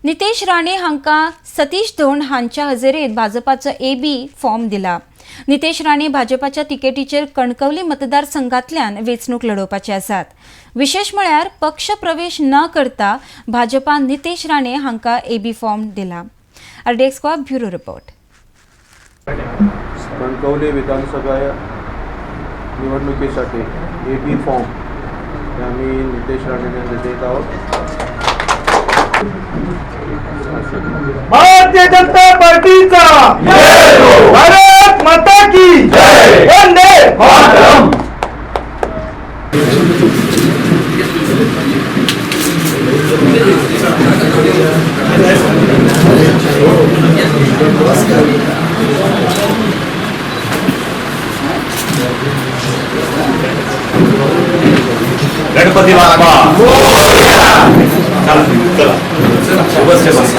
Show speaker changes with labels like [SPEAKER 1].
[SPEAKER 1] नितेश राणे हांका सतीश धोंड हांच्या हजेरेत भाजपाचो AB फॉर्म दिला। नितेश राणे भाजपाच्या तिकेटीचेर कणकवली मतदारसंघातल्यान वेंचणूक लढोवपाचे आसात। विशेष म्हळ्यार पक्ष प्रवेश न करता भाजपान नितेश राणे हांका AB फॉर्म दिला। RDX को ब्युरो रिपोर्ट।
[SPEAKER 2] कणकवली विधानसभा निवडणुकीसाठी AB फॉर्म आम्ही नितेश राणेंना देत आहोत।
[SPEAKER 3] भारतीय जनता पार्टीचा भारत माता की वंदे मातरम। गणपती बाप्पा चला चला